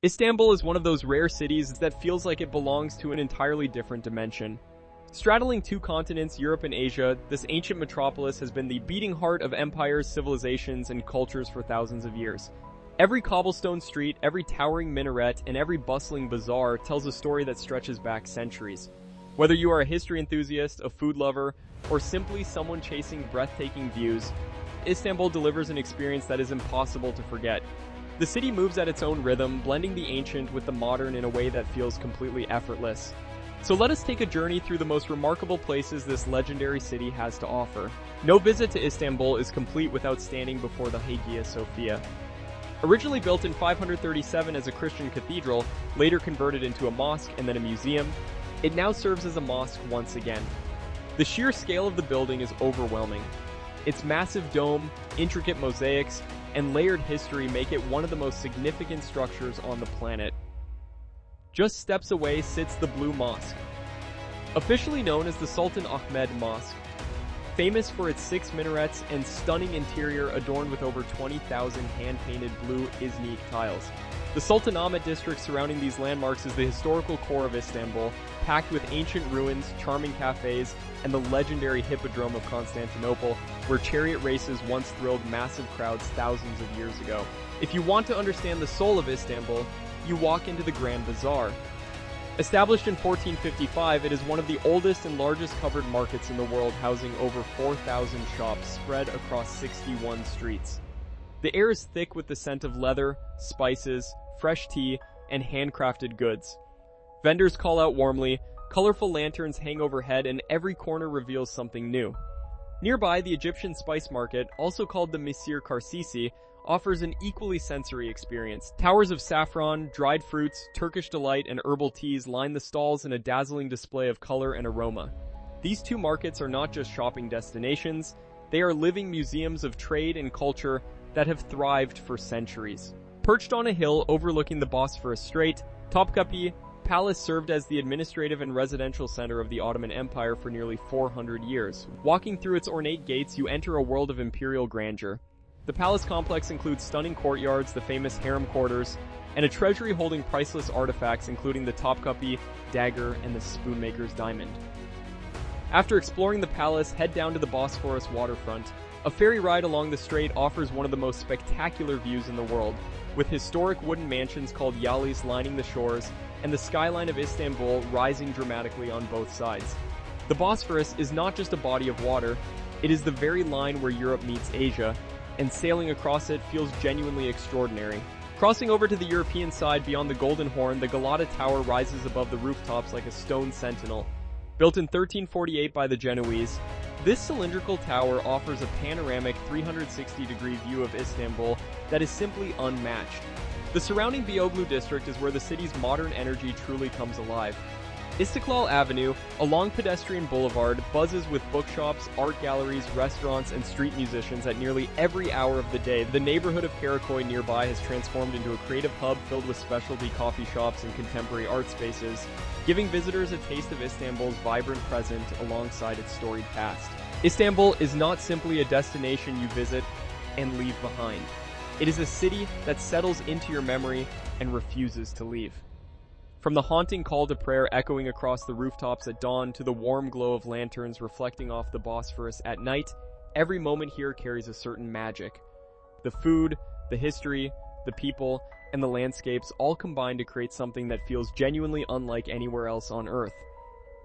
Istanbul is one of those rare cities that feels like it belongs to an entirely different dimension. Straddling two continents, Europe and Asia, this ancient metropolis has been the beating heart of empires, civilizations, and cultures for thousands of years. Every cobblestone street, every towering minaret, and every bustling bazaar tells a story that stretches back centuries. Whether you are a history enthusiast, a food lover, or simply someone chasing breathtaking views, Istanbul delivers an experience that is impossible to forget. The city moves at its own rhythm, blending the ancient with the modern in a way that feels completely effortless. So let us take a journey through the most remarkable places this legendary city has to offer. No visit to Istanbul is complete without standing before the Hagia Sophia. Originally built in 537 as a Christian cathedral, later converted into a mosque and then a museum, it now serves as a mosque once again. The sheer scale of the building is overwhelming. Its massive dome, intricate mosaics, and layered history make it one of the most significant structures on the planet. Just steps away sits the Blue Mosque. Officially known as the Sultanahmet Mosque, famous for its 6 minarets and stunning interior adorned with over 20,000 hand-painted blue Iznik tiles. The Sultanahmet district surrounding these landmarks is the historical core of Istanbul, packed with ancient ruins, charming cafes, and the legendary Hippodrome of Constantinople, where chariot races once thrilled massive crowds thousands of years ago. If you want to understand the soul of Istanbul, you walk into the Grand Bazaar. Established in 1455, it is one of the oldest and largest covered markets in the world, housing over 4,000 shops spread across 61 streets. The air is thick with the scent of leather, spices, fresh tea, and handcrafted goods. Vendors call out warmly, colorful lanterns hang overhead, and every corner reveals something new. Nearby, the Egyptian spice market, also called the Misir Karsisi, offers an equally sensory experience. Towers of saffron, dried fruits, Turkish delight, and herbal teas line the stalls in a dazzling display of color and aroma. These two markets are not just shopping destinations, they are living museums of trade and culture that have thrived for centuries. Perched on a hill overlooking the Bosphorus Strait, Topkapi Palace served as the administrative and residential center of the Ottoman Empire for nearly 400 years. Walking through its ornate gates, you enter a world of imperial grandeur. The palace complex includes stunning courtyards, the famous harem quarters, and a treasury holding priceless artifacts including the Topkapi dagger and the spoonmaker's diamond. After exploring the palace, head down to the Bosphorus waterfront. A ferry ride along the strait offers one of the most spectacular views in the world, with historic wooden mansions called yalis lining the shores, and the skyline of Istanbul rising dramatically on both sides. The Bosphorus is not just a body of water, it is the very line where Europe meets Asia, and sailing across it feels genuinely extraordinary. Crossing over to the European side beyond the Golden Horn, the Galata Tower rises above the rooftops like a stone sentinel. Built in 1348 by the Genoese, this cylindrical tower offers a panoramic 360-degree view of Istanbul that is simply unmatched. The surrounding Beyoğlu district is where the city's modern energy truly comes alive. Istiklal Avenue, a long pedestrian boulevard, buzzes with bookshops, art galleries, restaurants, and street musicians at nearly every hour of the day. The neighborhood of Karaköy nearby has transformed into a creative hub filled with specialty coffee shops and contemporary art spaces, giving visitors a taste of Istanbul's vibrant present alongside its storied past. Istanbul is not simply a destination you visit and leave behind. It is a city that settles into your memory and refuses to leave. From the haunting call to prayer echoing across the rooftops at dawn to the warm glow of lanterns reflecting off the Bosphorus at night, every moment here carries a certain magic. The food, the history, the people, and the landscapes all combine to create something that feels genuinely unlike anywhere else on Earth.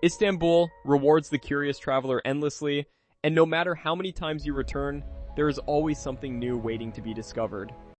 Istanbul rewards the curious traveler endlessly, and no matter how many times you return, there is always something new waiting to be discovered.